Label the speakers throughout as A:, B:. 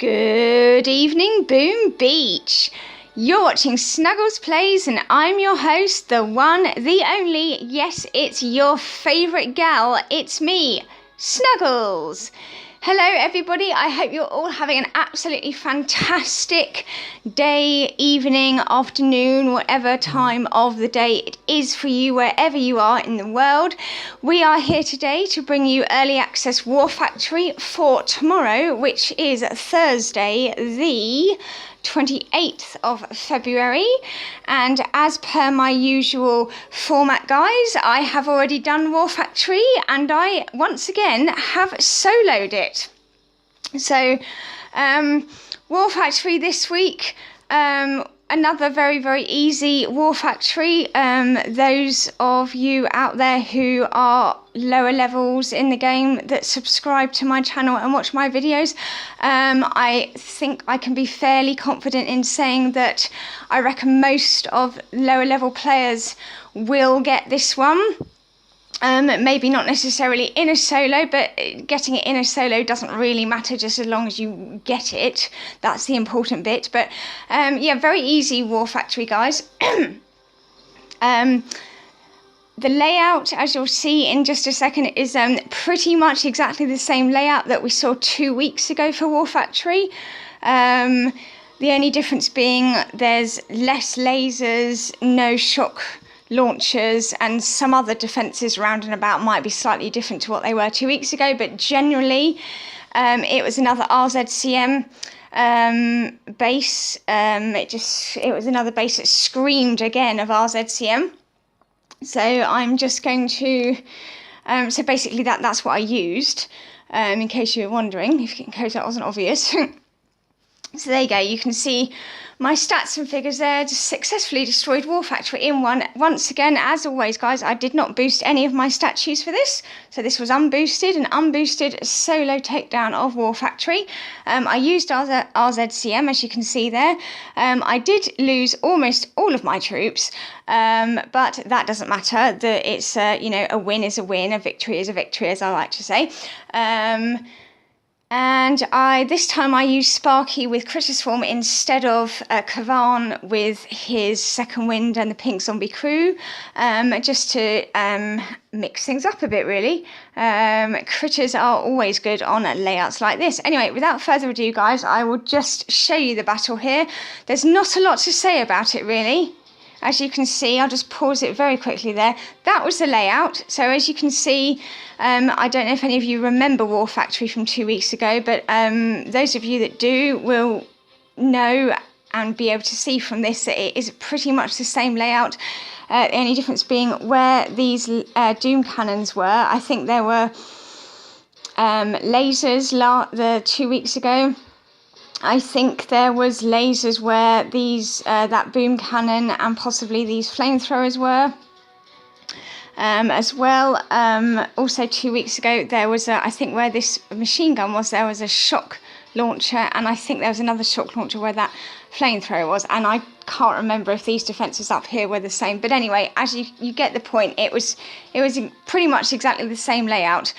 A: Good evening, Boom Beach. You're watching Snuggles Plays and I'm your host, the one, the only, yes, it's your favourite gal, it's me, Snuggles. Hello everybody, I hope you're all having an absolutely fantastic day, evening, afternoon, whatever time of the day it is for you, wherever you are in the world. We are here today to bring you Early Access War Factory for tomorrow, which is Thursday, the 28th of February, and as per my usual format, guys, I have already done War Factory and I once again have soloed it. So War Factory this week, another very easy War Factory. Those of you out there who are lower levels in the game that subscribe to my channel and watch my videos, I think I can be fairly confident in saying that I reckon most of lower level players will get this one. Maybe not necessarily in a solo, but getting it in a solo doesn't really matter, just as long as you get it. That's the important bit. But yeah, very easy War Factory, guys. The layout, as you'll see in just a second, is pretty much exactly the same layout that we saw 2 weeks ago for War Factory. The only difference being there's less lasers, no shock launchers, and some other defences round and about might be slightly different to what they were 2 weeks ago, but generally it was another RZCM base. It was another base that screamed again of RZCM. So I'm just going to so basically that's what I used, in case you were wondering, in case that wasn't obvious. So there you go, you can see my stats and figures there. Just successfully destroyed War Factory in one. Once again, as always, guys, I did not boost any of my statues for this. So this was unboosted, an unboosted solo takedown of War Factory. I used RZCM, as you can see there. I did lose almost all of my troops, but that doesn't matter. It's you know, a win is a win, a victory is a victory, as I like to say. And this time I used Sparky with Critter Swarm instead of Kavan with his second wind and the pink zombie crew, just to mix things up a bit, really. Critters are always good on layouts like this. Anyway, without further ado, guys, I will just show you the battle here. There's not a lot to say about it, really. As you can see, I'll just pause it very quickly there. That was the layout. So as you can see, I don't know if any of you remember War Factory from 2 weeks ago, but those of you that do will know and be able to see from this that it is pretty much the same layout. The only difference being where these Doom cannons were. I think there were lasers the 2 weeks ago. I think there was lasers where these that boom cannon and possibly these flamethrowers were as well. Also 2 weeks ago there was I think where this machine gun was, there was a shock launcher, and I think there was another shock launcher where that flamethrower was, and I can't remember if these defences up here were the same. But anyway, as you get the point, it was pretty much exactly the same layout.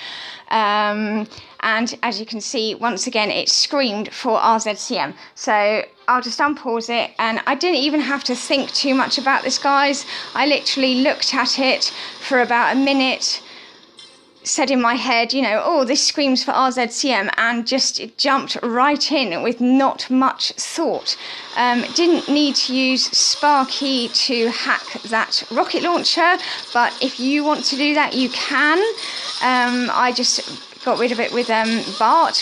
A: And as you can see, once again, it screamed for RZCM. So I'll just unpause it, and I didn't even have to think too much about this, guys. I literally looked at it for about a minute, said in my head, you know, oh, this screams for RZCM, and just jumped right in with not much thought. Didn't need to use Sparky to hack that rocket launcher, but if you want to do that, you can. I just got rid of it with barrage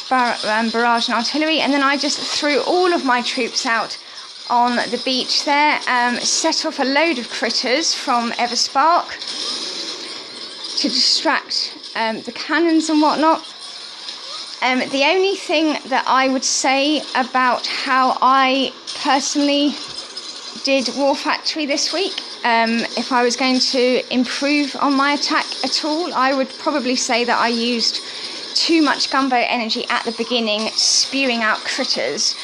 A: and artillery, and then I just threw all of my troops out on the beach there, set off a load of critters from Everspark to distract the cannons and whatnot. The only thing that I would say about how I personally did War Factory this week, if I was going to improve on my attack at all, I would probably say that I used too much gunboat energy at the beginning, spewing out critters,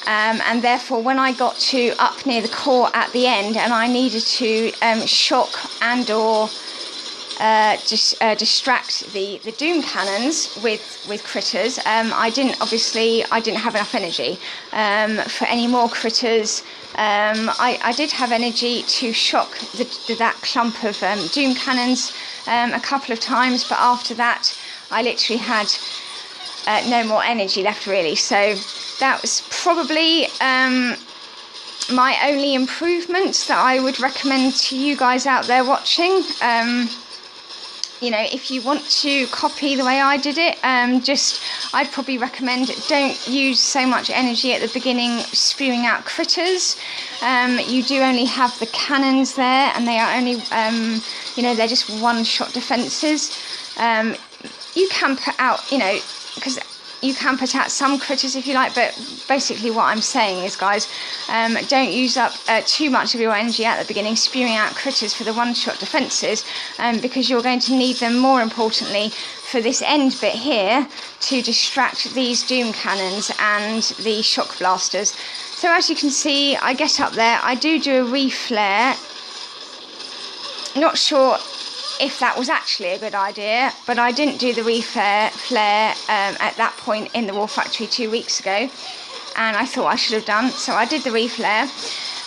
A: and therefore when I got to up near the core at the end and I needed to shock and or distract the doom cannons with critters. I didn't have enough energy for any more critters. I did have energy to shock that clump of doom cannons a couple of times, but after that I literally had no more energy left, really. So that was probably my only improvement that I would recommend to you guys out there watching. You know, if you want to copy the way I did it, I'd probably recommend don't use so much energy at the beginning spewing out critters. You do only have the cannons there, and they are only, they're just one-shot defences. You can put out, because you can put out some critters if you like, but basically what I'm saying is, guys, don't use up too much of your energy at the beginning spewing out critters for the one-shot defences, because you're going to need them, more importantly, for this end bit here to distract these doom cannons and the shock blasters. So as you can see, I get up there, I do a reflare. Not sure if that was actually a good idea, but I didn't do the reflare at that point in the War Factory 2 weeks ago, and I thought I should have done, so I did the reflare.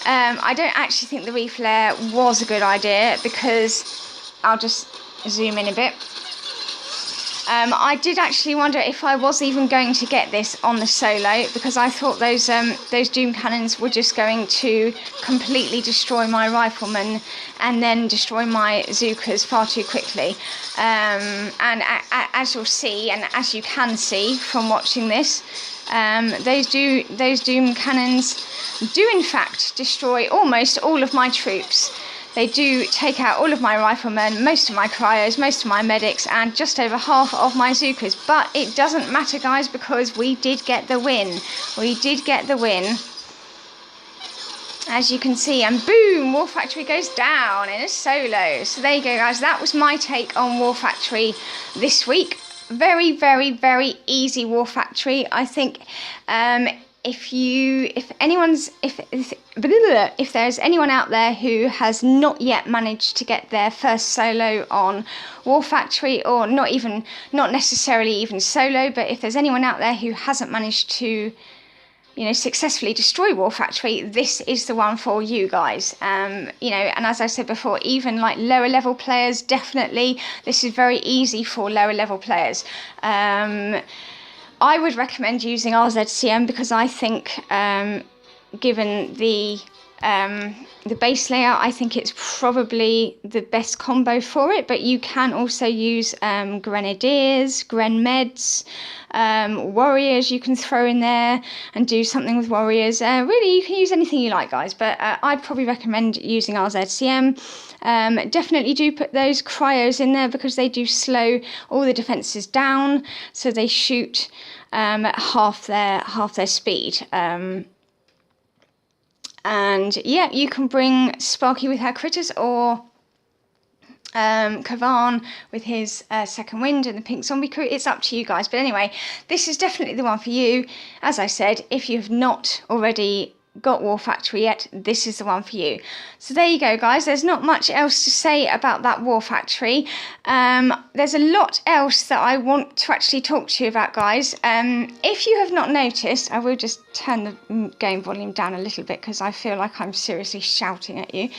A: I don't actually think the reflare was a good idea, because I'll just zoom in a bit. I did actually wonder if I was even going to get this on the solo, because I thought those doom cannons were just going to completely destroy my riflemen and then destroy my Zookas far too quickly. And as you'll see, and as you can see from watching this, those doom cannons do in fact destroy almost all of my troops. They do take out all of my riflemen, most of my cryos, most of my medics, and just over half of my Zookas. But it doesn't matter, guys, because we did get the win. We did get the win, as you can see. And boom, War Factory goes down in a solo. So there you go, guys. That was my take on War Factory this week. Very, very, very easy War Factory. I think if there's anyone out there who has not yet managed to get their first solo on War Factory, or not necessarily even solo, but if there's anyone out there who hasn't managed to, successfully destroy War Factory, this is the one for you guys. And as I said before, even like lower level players, definitely this is very easy for lower level players. I would recommend using RZCM, because I think, given the base layout, I think it's probably the best combo for it. But you can also use Grenadiers, Gren Meds, Warriors you can throw in there and do something with Warriors. Really, you can use anything you like, guys, but I'd probably recommend using RZCM. Definitely do put those cryos in there, because they do slow all the defences down, so they shoot at half their speed. And yeah, you can bring Sparky with her critters, or Kavan with his second wind and the pink zombie crew. It's up to you guys, but anyway, this is definitely the one for you. As I said, if you have not already got War Factory yet, this is the one for you. So there you go, guys. There's not much else to say about that War Factory. There's a lot else that I want to actually talk to you about, guys. If you have not noticed, I will just turn the game volume down a little bit, because I feel like I'm seriously shouting at you.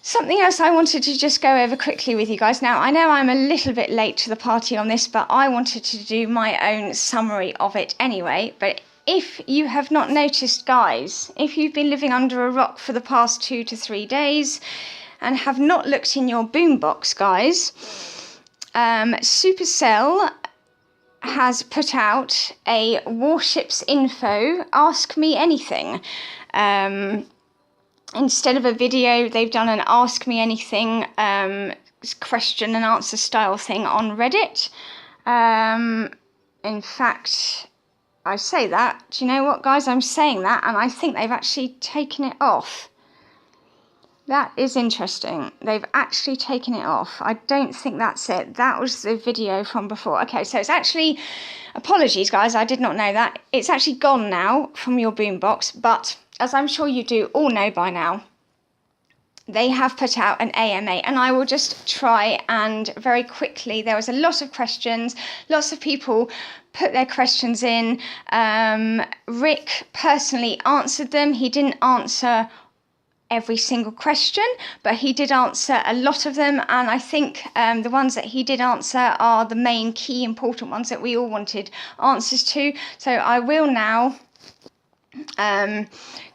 A: Something else I wanted to just go over quickly with you guys. Now, I know I'm a little bit late to the party on this, but I wanted to do my own summary of it anyway. But if you have not noticed, guys, if you've been living under a rock for the past 2 to 3 days and have not looked in your boombox, guys, Supercell has put out a Warships info, Ask Me Anything. Instead of a video, they've done an Ask Me Anything question and answer style thing on Reddit. In fact, I say that, do you know what, guys? I'm saying that, and I think they've actually taken it off. That is interesting. They've actually taken it off. I don't think that's it. That was the video from before. Okay, so it's actually, apologies, guys, I did not know that. It's actually gone now from your boombox, but as I'm sure you do all know by now, they have put out an AMA, and I will just try and very quickly, there was a lot of questions, lots of people put their questions in. Rick personally answered them. He didn't answer every single question, but he did answer a lot of them, and I think the ones that he did answer are the main key important ones that we all wanted answers to. So I will now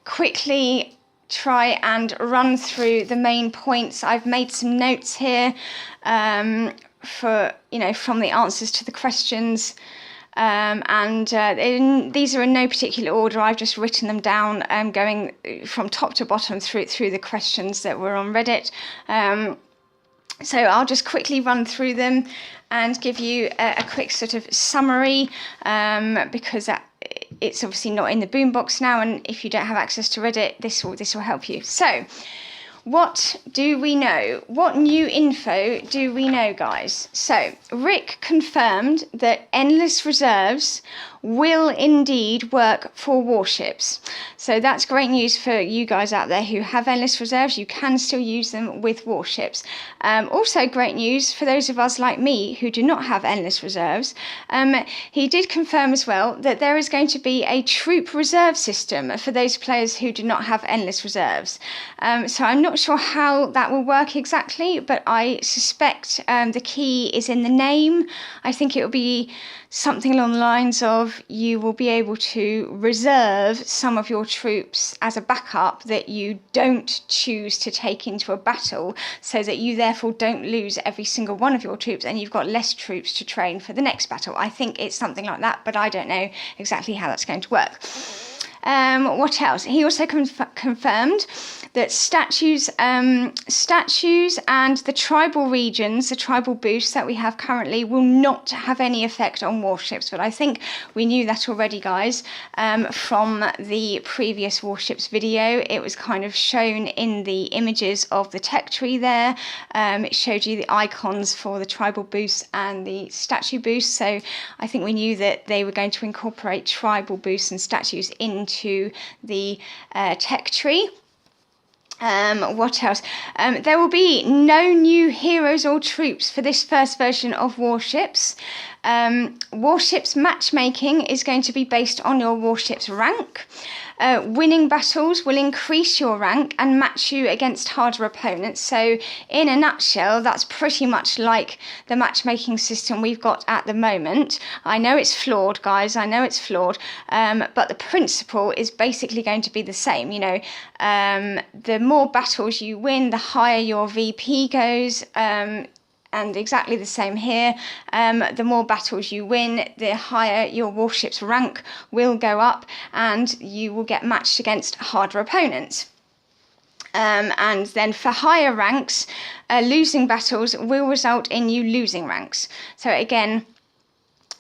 A: quickly try and run through the main points. I've made some notes here for, you know, from the answers to the questions, these are in no particular order. I've just written them down, going from top to bottom through the questions that were on Reddit. So I'll just quickly run through them and give you a quick sort of summary, because it's obviously not in the boombox now, and if you don't have access to Reddit, this will help you. So, what do we know? What new info do we know, guys? So, Rick confirmed that endless reserves will indeed work for warships. So that's great news for you guys out there who have endless reserves. You can still use them with warships. Also great news for those of us like me who do not have endless reserves. He did confirm as well that there is going to be a troop reserve system for those players who do not have endless reserves. So I'm not sure how that will work exactly, but I suspect the key is in the name. I think it will be something along the lines of you will be able to reserve some of your troops as a backup that you don't choose to take into a battle, so that you therefore don't lose every single one of your troops and you've got less troops to train for the next battle. I think it's something like that, but I don't know exactly how that's going to work. What else? He also confirmed that statues and the tribal regions, the tribal boosts that we have currently, will not have any effect on warships. But I think we knew that already, guys, from the previous warships video. It was kind of shown in the images of the tech tree there. It showed you the icons for the tribal boosts and the statue boosts. So I think we knew that they were going to incorporate tribal boosts and statues into the tech tree. What else? There will be no new heroes or troops for this first version of Warships. Warships matchmaking is going to be based on your warship's rank. Winning battles will increase your rank and match you against harder opponents. So in a nutshell, that's pretty much like the matchmaking system we've got at the moment. I know it's flawed, guys, I know it's flawed, but the principle is basically going to be the same. You know, the more battles you win, the higher your VP goes, and exactly the same here. The more battles you win, the higher your warship's rank will go up, and you will get matched against harder opponents. And then for higher ranks, losing battles will result in you losing ranks. So again,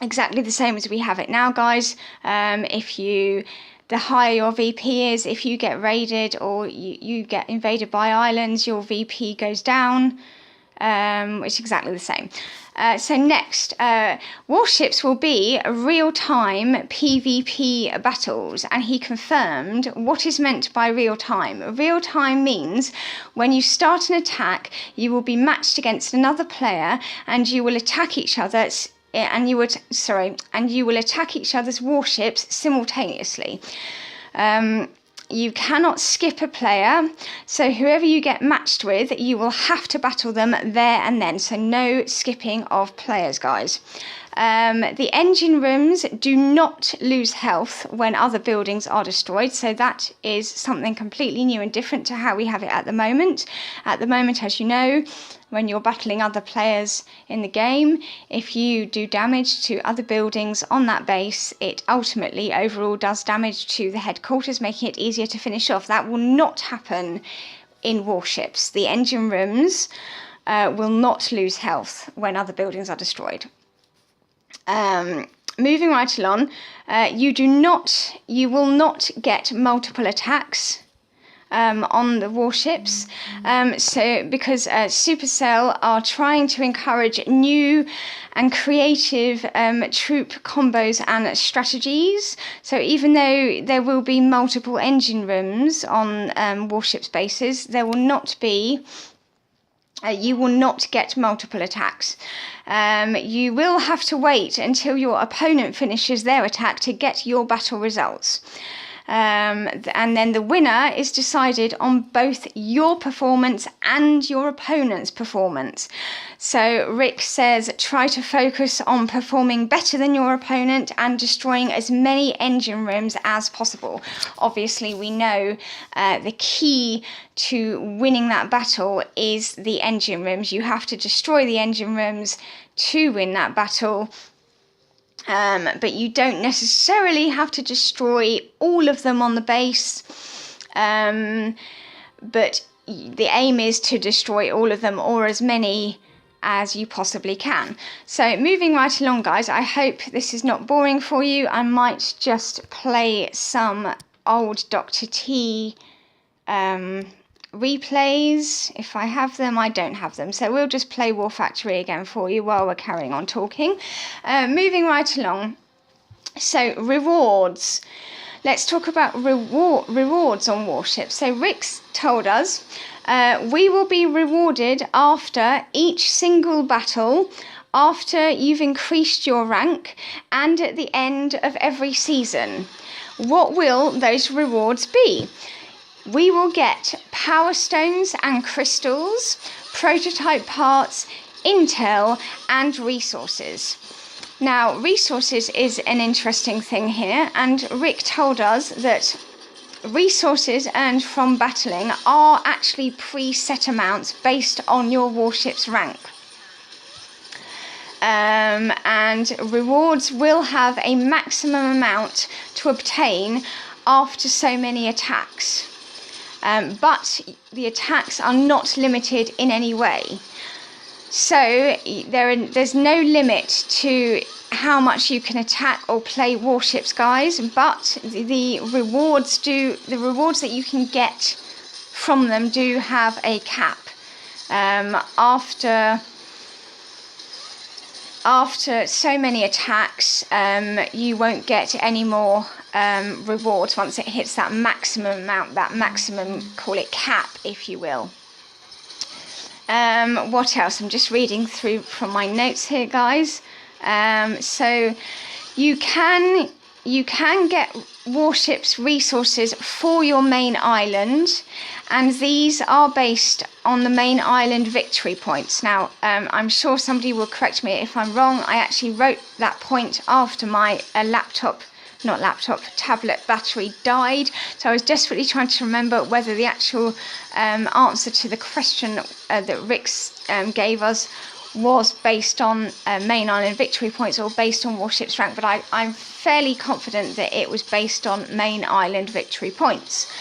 A: exactly the same as we have it now, guys. The higher your VP is, if you get raided or you get invaded by islands, your VP goes down. Which is exactly the same. So next, warships will be real-time PvP battles, and he confirmed what is meant by real-time. Real-time means when you start an attack, you will be matched against another player, and you will attack each other. And you will attack each other's warships simultaneously. You cannot skip a player, so whoever you get matched with, you will have to battle them there and then. So no skipping of players, guys. The engine rooms do not lose health when other buildings are destroyed, so that is something completely new and different to how we have it at the moment. At the moment, as you know, when you're battling other players in the game, if you do damage to other buildings on that base, it ultimately overall does damage to the headquarters, making it easier to finish off. That will not happen in warships. The engine rooms will not lose health when other buildings are destroyed. Moving right along, you will not get multiple attacks. on the warships. So because Supercell are trying to encourage new and creative troop combos and strategies. So even though there will be multiple engine rooms on warships bases, there will not be you will not get multiple attacks. You will have to wait until your opponent finishes their attack to get your battle results. And then the winner is decided on both your performance and your opponent's performance. So Rick says, try to focus on performing better than your opponent and destroying as many engine rooms as possible. Obviously, we know the key to winning that battle is the engine rooms. You have to destroy the engine rooms to win that battle. But you don't necessarily have to destroy all of them on the base. But the aim is to destroy all of them, or as many as you possibly can. So moving right along, guys, I hope this is not boring for you. I might just play some old Dr. T replays if I have them. I don't have them, so we'll just play War Factory again for you while we're carrying on talking. Moving right along, so rewards. Let's talk about rewards on warships. So Rick's told us we will be rewarded after each single battle, after you've increased your rank, and at the end of every season. What will those rewards be? We will get power stones and crystals, prototype parts, intel, and resources. Now, resources is an interesting thing here, and Rick told us that resources earned from battling are actually preset amounts based on your warship's rank. And rewards will have a maximum amount to obtain after so many attacks. But the attacks are not limited in any way. So there's no limit to how much you can attack or play warships, guys, but the rewards that you can get from them do have a cap. After so many attacks, you won't get any more rewards once it hits that maximum amount, that maximum, call it cap, if you will. What else? I'm just reading through from my notes here, guys. So you can get warships resources for your main island, and these are based on the main island victory points. Now, I'm sure somebody will correct me if I'm wrong. I actually wrote that point after my tablet battery died, so I was desperately trying to remember whether the actual answer to the question that Rick gave us was based on main island victory points or based on warships rank, but I'm fairly confident that it was based on main island victory points.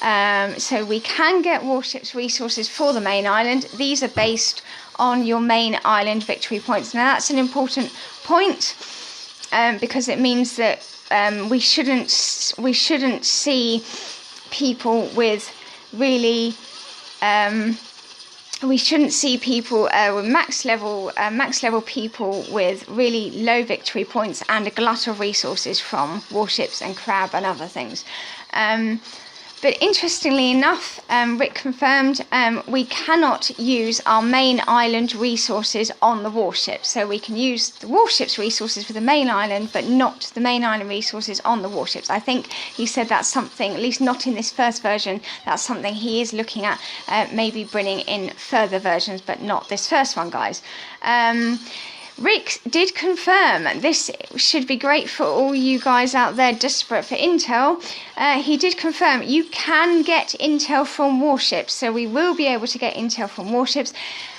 A: So we can get warships resources for the main island. These are based on your main island victory points. Now that's an important point because it means that we shouldn't see people with really we shouldn't see people with max level people with really low victory points and a glut of resources from warships and crab and other things. But interestingly enough, Rick confirmed we cannot use our main island resources on the warships. So we can use the warships resources for the main island, but not the main island resources on the warships. I think he said that's something, at least not in this first version, that's something he is looking at, maybe bringing in further versions, but not this first one, guys. Rick did confirm, this should be great for all you guys out there desperate for intel. He did confirm you can get intel from warships, so we will be able to get intel from warships,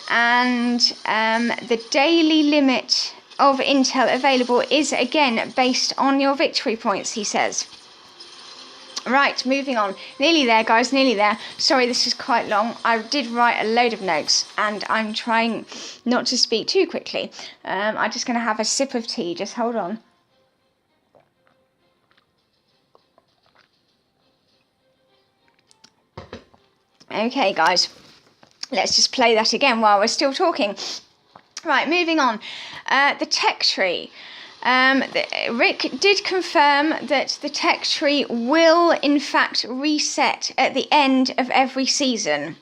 A: and the daily limit of intel available is again based on your victory points, he says. Right, moving on. Nearly there, guys, nearly there. Sorry, this is quite long. I did write a load of notes, and I'm trying not to speak too quickly. I'm just going to have a sip of tea. Just hold on. Okay, guys, let's just play that again while we're still talking. Right, moving on. The tech tree. Rick did confirm that the tech tree will, in fact, reset at the end of every season.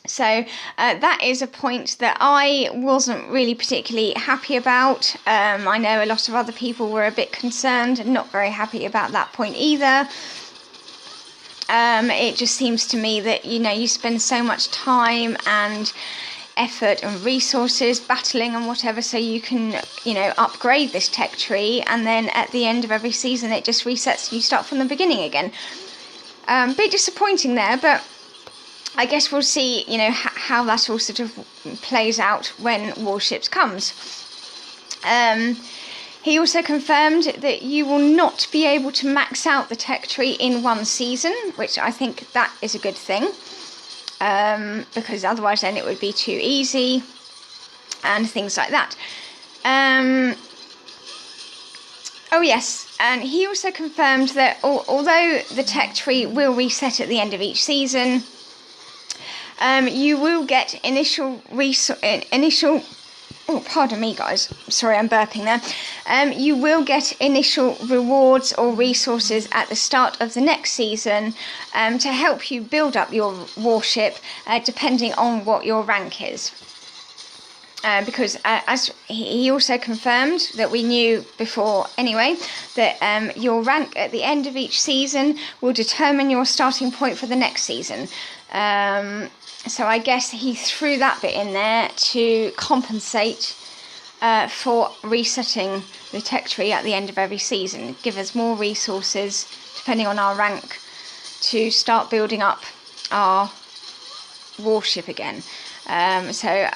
A: So that is a point that I wasn't really particularly happy about. I know a lot of other people were a bit concerned and not very happy about that point either. It just seems to me that, you know, you spend so much time and effort and resources battling and whatever so you can, you know, upgrade this tech tree, and then at the end of every season it just resets and you start from the beginning again. Bit disappointing there, but I guess we'll see, you know, how that all sort of plays out when Warships comes. He also confirmed that you will not be able to max out the tech tree in one season, which I think that is a good thing, because otherwise then it would be too easy and things like that. Oh yes, and he also confirmed that although the tech tree will reset at the end of each season, you will get oh, pardon me, guys. Sorry, I'm burping there. You will get initial rewards or resources at the start of the next season to help you build up your warship, depending on what your rank is. Because as he also confirmed that we knew before anyway, that your rank at the end of each season will determine your starting point for the next season. So I guess he threw that bit in there to compensate for resetting the tech tree at the end of every season. Give us more resources, depending on our rank, to start building up our warship again. So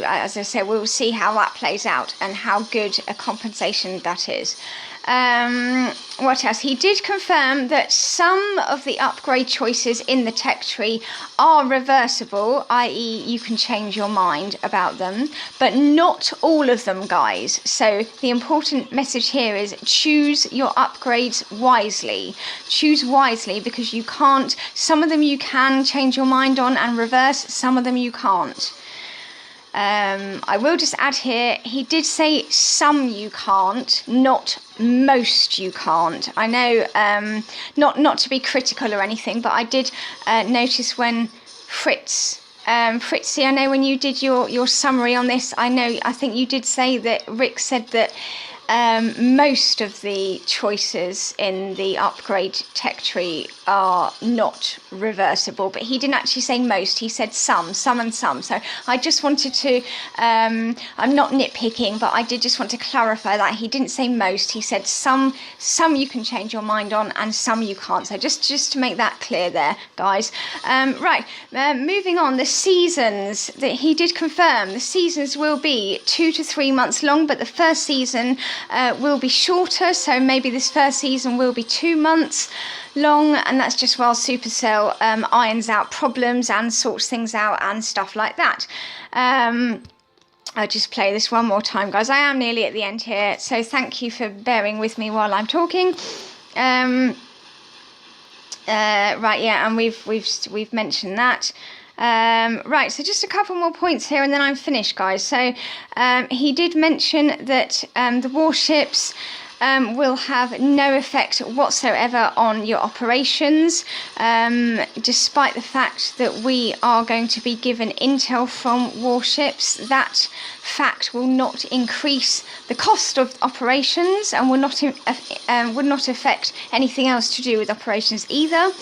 A: as I said, we'll see how that plays out and how good a compensation that is. What else? He did confirm that some of the upgrade choices in the tech tree are reversible, i.e. you can change your mind about them, but not all of them, guys. So the important message here is choose your upgrades wisely. Choose wisely, because you can't, some of them you can change your mind on and reverse, some of them you can't. I will just add here, he did say some you can't, not most you can't. I know, not to be critical or anything, but I did notice when Fritzy, I know when you did your summary on this, I think you did say that Rick said that most of the choices in the upgrade tech tree are not reversible, but he didn't actually say most. He said some and some. So I just wanted to, I'm not nitpicking, but I did just want to clarify that he didn't say most. He said some you can change your mind on and some you can't. So just to make that clear there, guys. Right, moving on, the seasons that he did confirm, the seasons will be 2 to 3 months long, but the first season will be shorter, so maybe this first season will be 2 months long, and that's just while Supercell irons out problems and sorts things out and stuff like that. I'll just play this one more time, guys. I am nearly at the end here, so thank you for bearing with me while I'm talking. Right, yeah, and we've mentioned that. Right, so just a couple more points here and then I'm finished, guys. So he did mention that the warships will have no effect whatsoever on your operations, despite the fact that we are going to be given intel from warships. That fact will not increase the cost of operations and will not affect anything else to do with operations either.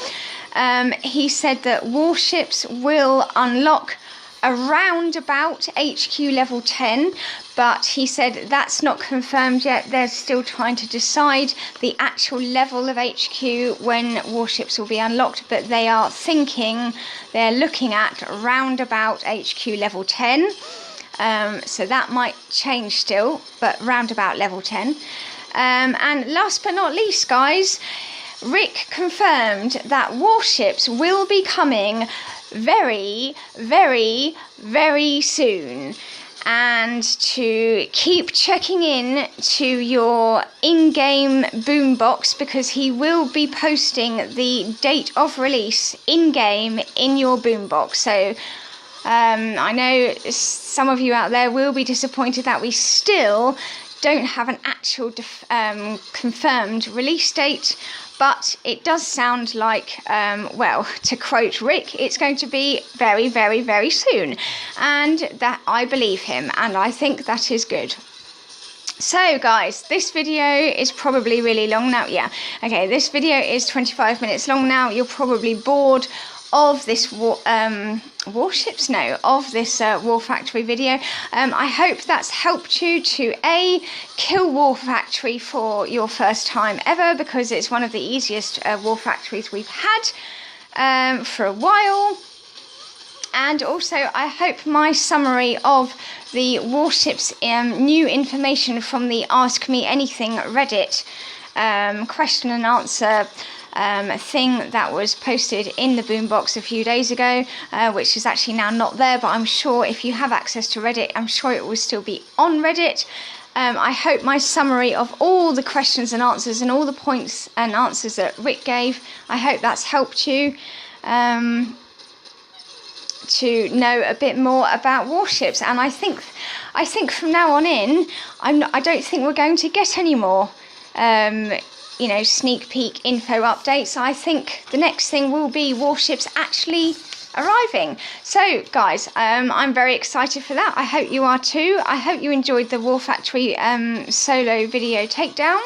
A: He said that warships will unlock around about HQ level 10, but he said that's not confirmed yet. They're still trying to decide the actual level of HQ when warships will be unlocked, but they are looking at around about HQ level 10. So that might change still, but round about level 10. And last but not least, guys, Rick confirmed that warships will be coming very, very, very soon. and to keep checking in to your in-game boombox, because he will be posting the date of release in-game in your boombox. So I know some of you out there will be disappointed that we still don't have an actual confirmed release date, but it does sound like, well, to quote Rick, it's going to be very, very, very soon. And that I believe him, and I think that is good. So guys, this video is probably really long now. Yeah, okay, this video is 25 minutes long now. You're probably bored of this Warships? No, of this War Factory video. I hope that's helped you to kill War Factory for your first time ever, because it's one of the easiest War Factories we've had for a while. And also, I hope my summary of the Warships new information from the Ask Me Anything Reddit question and answer thing that was posted in the boombox a few days ago, which is actually now not there, but I'm sure if you have access to Reddit, I'm sure it will still be on Reddit. I hope my summary of all the questions and answers and all the points and answers that Rick gave, I hope that's helped you to know a bit more about Warships. And I think from now on in, I don't think we're going to get any more you know, sneak peek info updates. I think the next thing will be Warships actually arriving. So guys, I'm very excited for that. I hope you are too. I hope you enjoyed the War Factory solo video takedown.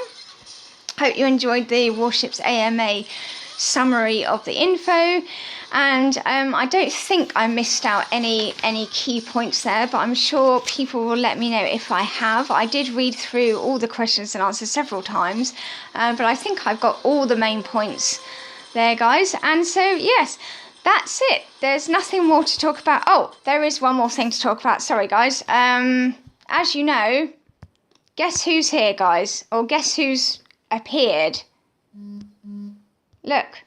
A: Hope you enjoyed the Warships AMA summary of the info, and I don't think I missed out any key points there, but I'm sure people will let me know if I have. I did read through all the questions and answers several times, but I think I've got all the main points there, guys. And so yes, that's it. There's nothing more to talk about. Oh, there is one more thing to talk about. Sorry guys. As you know, guess who's here, guys? Or guess who's appeared? Look,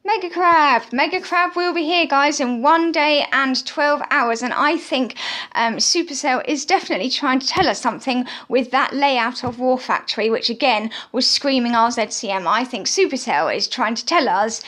A: Mega Crab. Mega Crab will be here, guys, in 1 day and 12 hours. And I think Supercell is definitely trying to tell us something with that layout of War Factory, which again was screaming RZCM. I think Supercell is trying to tell us,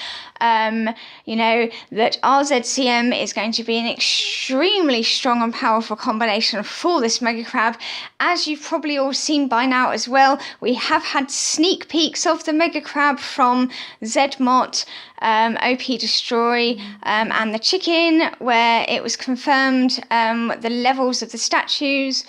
A: you know, that RZCM is going to be an extremely strong and powerful combination for this Mega Crab. As you've probably all seen by now as well, we have had sneak peeks of the Mega Crab from Zmot, OP Destroy, and the Chicken, where it was confirmed the levels of the statues.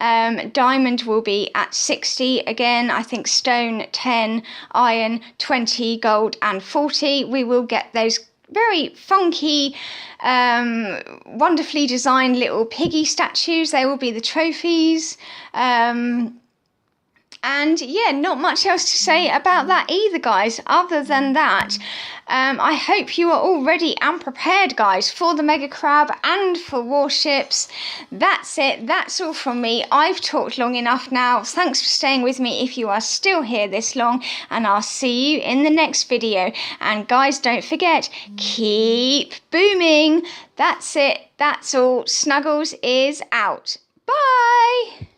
A: Diamond will be at 60 again. I think stone 10, iron 20, gold and 40. We will get those very funky, wonderfully designed little piggy statues. They will be the trophies. And yeah, not much else to say about that either, guys, other than that. I hope you are all ready and prepared, guys, for the Mega Crab and for Warships. That's it. That's all from me. I've talked long enough now. Thanks for staying with me if you are still here this long, and I'll see you in the next video. And guys, don't forget, keep booming. That's it. That's all. Snuggles is out. Bye.